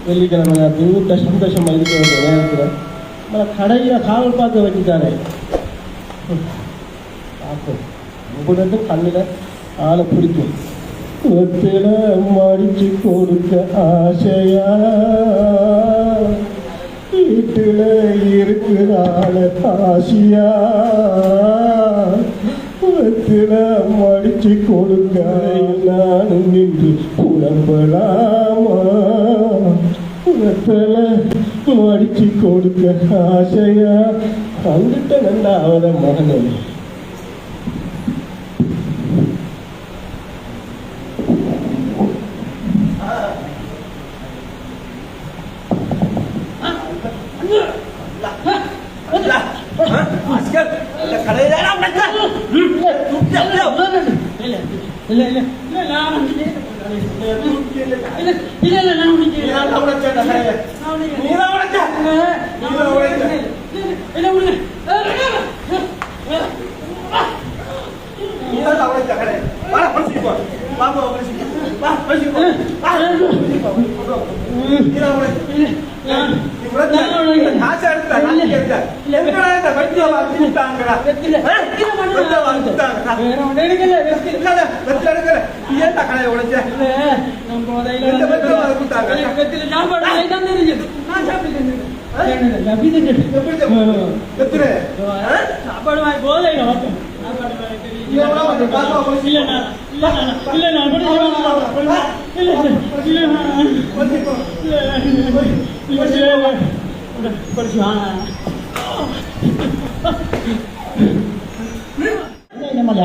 வெள்ளிக்கிழமை நேரத்தில் சந்தோஷமாக இருக்க வேண்டிய நேரத்தில் நம்ம கடையில் காவல் பார்க்க வச்சுட்டானே பார்ப்போம் உங்களுக்கு கண்ணில் ஆளை பிடிக்கும். ஒத்துல மடிச்சு கொடுக்க ஆசையா வீட்டுல இருக்கிறாள ஆசையா ஒத்துல மடிச்சு கொடுக்க நானும் நின்று புலம்பலாமா ஒத்துல மடிச்சு கொடுக்க ஆசையா வந்துட்ட நல்லா அவத மகனே.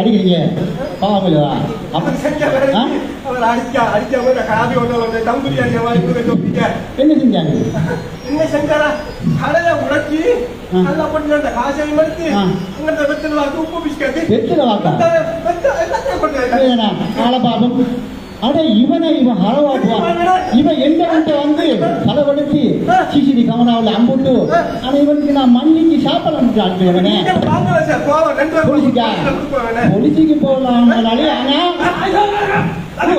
அடிக்கிறீங்க பாவங்களா என்ன செஞ்சாங்க? என்ன செஞ்சாரா? கடையில உடைச்சி நல்லா பண்ணி அந்த காசை மறுத்து அங்க வெத்தலை வாக்கு உப்பு பிஸ்கட் வெத்தலை வாக்கா ஆளை பாபம். அட இவன் ஹரவாக்குவான். இவன் எந்த வந்து தலைவடுத்து சிசிடி கமனாவில் அம்புட்டு ஆனா இவனுக்கு நான் மண்ணிக்கு சாப்பிடலாம் இவனே பொலிசிக்கு போகலாம். ஆனா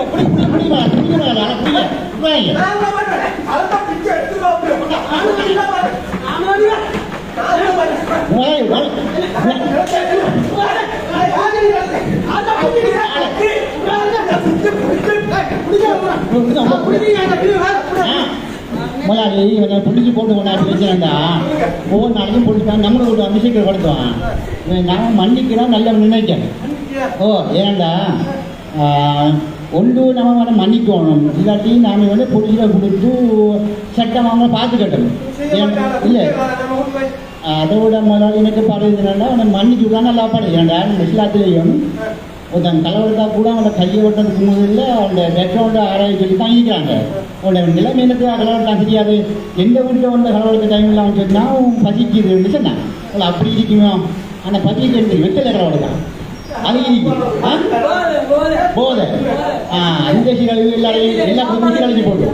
அப்படி முதலாளி இவனை புளிச்சு போட்டு கொண்டாடி வச்சுருந்தா ஒவ்வொரு நாளைக்கும் பிடிச்சான் நம்மளை ஒரு அபிஷேகம் கொடுத்துவான். நான் மன்னிக்கிறோம் நல்ல நினைக்கிறேன். ஓ ஏன்டா ஒன்று நம்ம மன்னிக்கணும். இல்லாட்டி நாம் வந்து புளிச்சில கொடுத்து சட்டம் அவங்க பார்த்துக்கட்டும். இல்லை அதோட முதலாளி எனக்கு பாடுறதுனால அவனை மன்னிச்சு விடா நல்லா பாடுறேன்டா. எல்லாத்துலேயும் ஒருத்தன் தலைவர்த்தா கூட அவனோட கையை ஓட்டுறதுக்கு முதல்ல அவனோட பேக்ரவுண்டை ஆராய்ச்சி சொல்லி தாங்கிக்கிறாங்க. அவனோட நிலைமையினத்து கலவரத்தான் தெரியாது. எந்த வீட்டில் வந்து கலவரத்து டைமில் அவன் சொன்னா அவன் பசிக்குதுன்னு சொன்னான். அவளை அப்படி இருக்குமோ ஆனால் பசிக்கு எடுத்து வெத்தலை கலவரம் தான் அது இருக்கு போதை அந்த கழிவு எல்லாரையும் எல்லா குடும்பத்தையும் கழிச்சு போட்டு.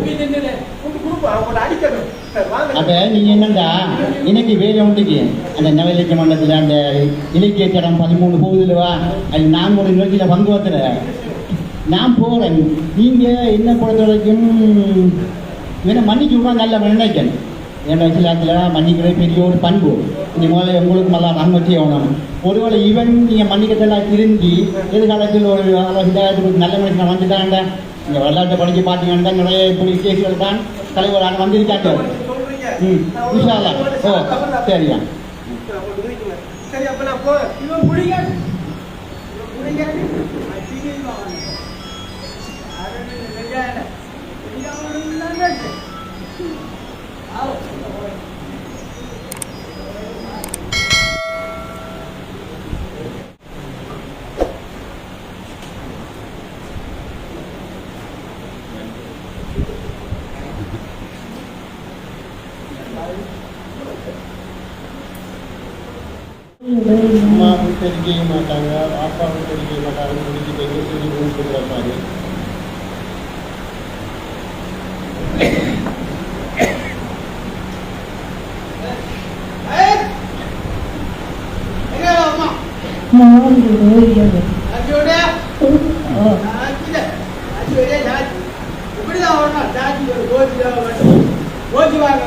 அப்ப நீங்க என்னண்டா இன்னைக்கு வேலை உண்டுக்கு அந்த நவலிக்க மண்டலத்துல அந்த இலக்கிய தடம் 13 போகுதுலவா அது நான் ஒரு நிகழ்ச்சியில பங்கு வத்துல நான் போறேன். நீங்க என்ன பொறுத்த வரைக்கும் வேணா மன்னிக்கு விட நல்ல நினைக்கணும். என் வயசுல மன்னிக்கிற பெரிய ஒரு பண்பு இந்த முதல்ல உங்களுக்கு நல்லா நன்மத்தி ஆகணும். ஒருவேளை ஈவன் நீங்க மன்னிக்கத்தெல்லாம் திரும்பி எதிர்காலத்தில் ஒரு ஹிதாயத்துக்கு நல்ல மனுஷன் வந்துட்டான்டா. இங்க வரலாற்றை படிச்சு பார்த்தீங்கன்னா நிறைய இப்படி கேசுகள் தான் தலைவராக வந்திருக்காங்க. இன்ஷால்லா. ஓ சரியா சரி. அப்ப நான் போ இவன் புடிங்க புடிங்க அதிகமா அரே நெஜான இங்க ஆவோ அம்மாவுக்கு தெரிவிக்க மாட்டாங்க, அப்பாவுக்கு தெரிவிக்க மாட்டாங்க. முடிச்சுட்டு எங்கே சொல்லி கொடுக்குற மாதிரி இப்படிதான் கோச்சி வாங்க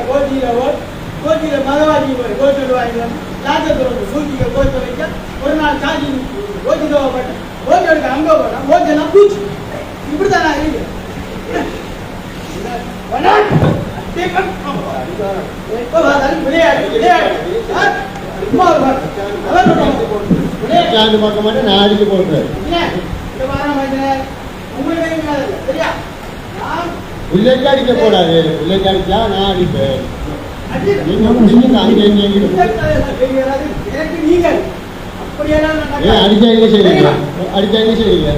கோச்சியில் மதவாஜி போய் கோச்சோடு வாங்க லாஜத்தோடு சூழ்ச்சிக்க கோச்சை வைக்க ஒரு நாள் சாஞ்சி கோச்சி தோவப்பட்டேன் கோச்சோடுக்கு அங்கே போட்டேன் கோச்செல்லாம் பூச்சி இப்படி தான் நான் இருக்கேன் விளையாட்டு பார்க்க மாட்டேன் நான் அடிக்க போடுறேன் உள்ளே அடிக்க கூடாது உள்ளே அடிச்சா நான் அடிப்பேன் அடிச்சா என்ன செய்வீங்க அடிச்சா என்ன செய்வீங்க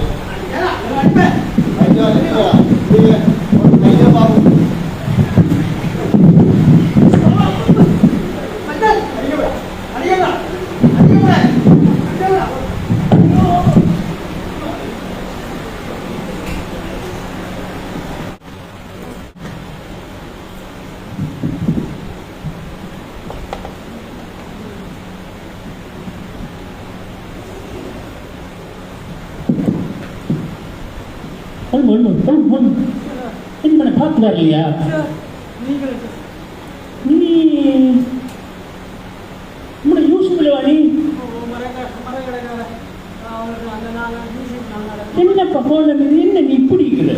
என்ன பார்த்து வரலையா நீ நம்மளோட யூசுஃபில் வாணி என்னப்பா போன என்ன நீ இப்படி இருக்கிற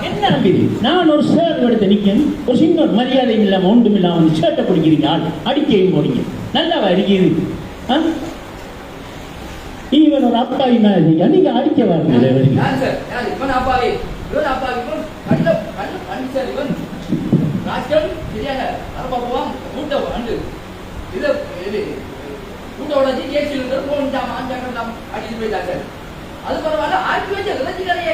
என்ன நான் ஒரு சேர் எடுத்து நிற்கேன் ஒரு சின்ன மரியாதையும் இல்லாமல் ஒன்றும் இல்லாமல் சேட்டை பிடிக்கிறீங்க ஆள் அடிக்கையும் போறீங்க நல்லாவா அடிக்குது இவன் ஒரு அப்பாவி மேலே நீங்க அடிக்க வரல அது பரவாயில்ல ஆக்கி வச்ச இறைச்சிக்கரையை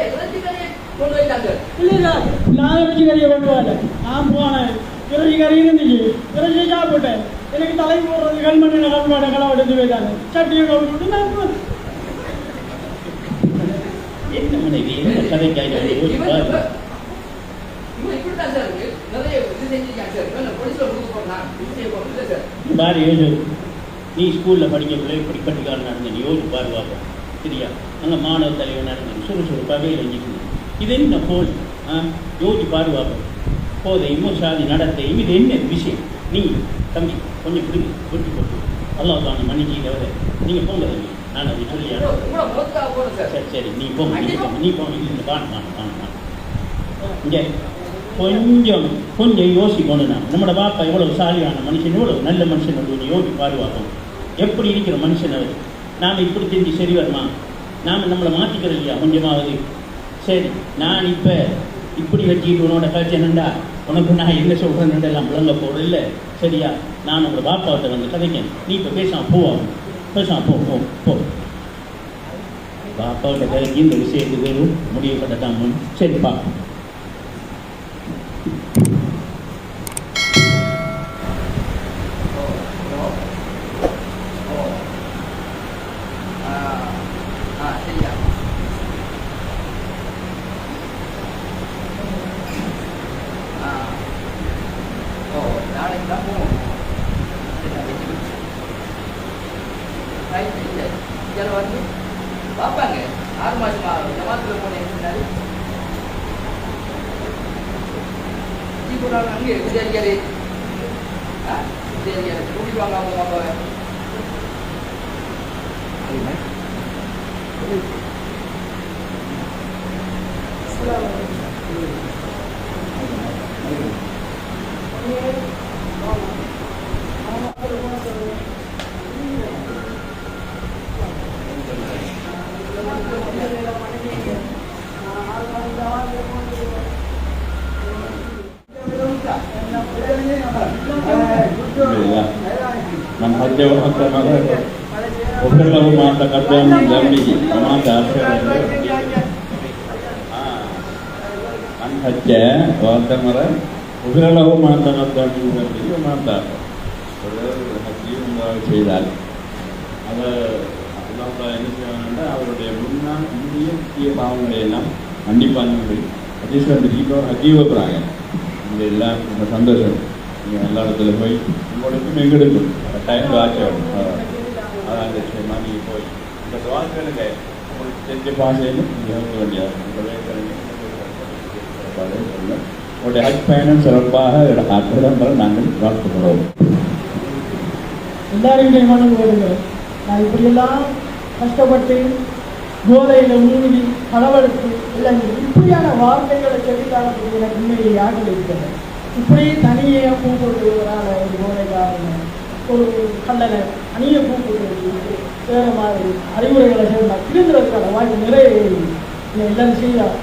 கொண்டு போயிட்டாங்க இல்லையா நான் இறைச்சிக்கரையை கொண்டு வரல நான் போனேன் இறைச்சிக்கறி இருந்துச்சு இறைச்சி சாப்பிட்டேன் எனக்கு தலை போடுறது கல்மண்ண கல்மாட களை எடுத்து போயிட்டாங்க சட்டியை கவுட்டு நான் என்ன மனைவி என்ன கதைக்காக இப்படித்தான் சார் நிறைய இது செஞ்சிருக்காங்க சார் போலீஸ்ல கொடுக்க போறேன் இது செய்ய போறேன் இல்லை சார் பாரு யோசு நீ ஸ்கூலில் படிக்கக்குள்ள இப்படி பட்டிக்காரன் நடந்த நீ யோசு பாருவாங்க சரியா அங்கே மாணவ தலைவர் நடந்தது சுறுசுறுப்பாகவே இளைஞ்சிக்கணும் இது என்ன போல் யோசி பாருவாங்க போதையும் சாதி நடத்தையும் இது என்ன விஷயம் நீ தம்பி கொஞ்சம் பிடிங்க விட்டு போட்டு அல்லாஹ் தாங்க மன்னிச்சு தவிர நீங்கள் போங்க தம்பி நான் அதை சொல்லி சரி சரி நீ போங்க நீ போங்க இல்லை வாங்க இங்கே கொஞ்சம் யோசிக்கணும் நான் நம்மளோட பாப்பா எவ்வளவு சாலியான மனுஷன் எவ்வளவு நல்ல மனுஷன் அப்படின்னு யோசி பாருவாங்க எப்படி இருக்கிற மனுஷன் அவர் நாம் இப்படி தெரிஞ்சு சரி வருமா நாம் நம்மளை மாற்றிக்கிறது இல்லையா கொஞ்சமாவது சரி நான் இப்போ இப்படி வச்சுக்கிட்டு உன்னோட கல்ச்சனண்டா உனக்கு நான் என்ன சொல்கிறேன்னு எல்லாம் விளங்க போகிறது இல்லை சரியா நான் உங்களோட பாப்பாவிட்ட வந்து கதைக்கேன் நீ இப்போ பேசாம போ பாப்பாவிட்ட கதைக்கு இந்த விஷயத்துக்கு வெறும் முடிவுபட்டதாமன் சரி பார்ப்போம் பாப்பாங்க 6 மாசமா ஜமாத்துல போனேன் அங்கே விஜயாரி கூட்டிட்டு வாங்க அவங்க பாப்பாவை Man hajja wa hatta mara ukhillahu ma taqaddama min dhanbihi wa ma ta'akhkhara man hajja wa hatta mara ukhillahu ma taqaddama min dhanbihi wa ma ta'akhkhara haji உங்களால் செய்தால் அதை அல்லாஹ் என்ன செய்வாங்கன்னா அவருடைய முன்னாள் முக்கிய பாவங்களை எல்லாம் கண்டிப்பான அதீஸ்வரன் ஹஜ்ஜி வைக்கிறாங்க இந்த எல்லாம் ரொம்ப சந்தோஷம் நீங்கள் எல்லா இடத்துல போய் உங்களுக்கும் எங்களுக்கும் டைம் ஆச்சு அதான் நிச்சயமாக நீங்கள் போய் இந்த வாழ்க்கையில உங்களுக்கு தெரிஞ்ச பாஷையில் நீங்கள் இருக்க வேண்டியது உங்களுடைய ஹஜ் பயணம் சிறப்பாக அற்புதங்களை நாங்கள் வாழ்த்துக்கிறோம். எல்லாரும் மனம் வருங்க. நான் இப்படியெல்லாம் கஷ்டப்பட்டு போதையில் மூழ்கி களவெடுத்து இல்லை இப்படியான வார்த்தைகளை சொல்லித்தாரத்துக்கு எனக்கு உண்மையை யாரும் இருக்கிறது. இப்படி தனியே கூப்பிடுறதுனால ஒரு போதைக்காரன் ஒரு கல்லனை தனியை கூப்பிடுறது வேறு மாதிரி அறிவுரைகளை சொன்னால் திருந்துறதுக்கான வாய்ப்பு நிறைய எல்லாரும் செய்யலாம்.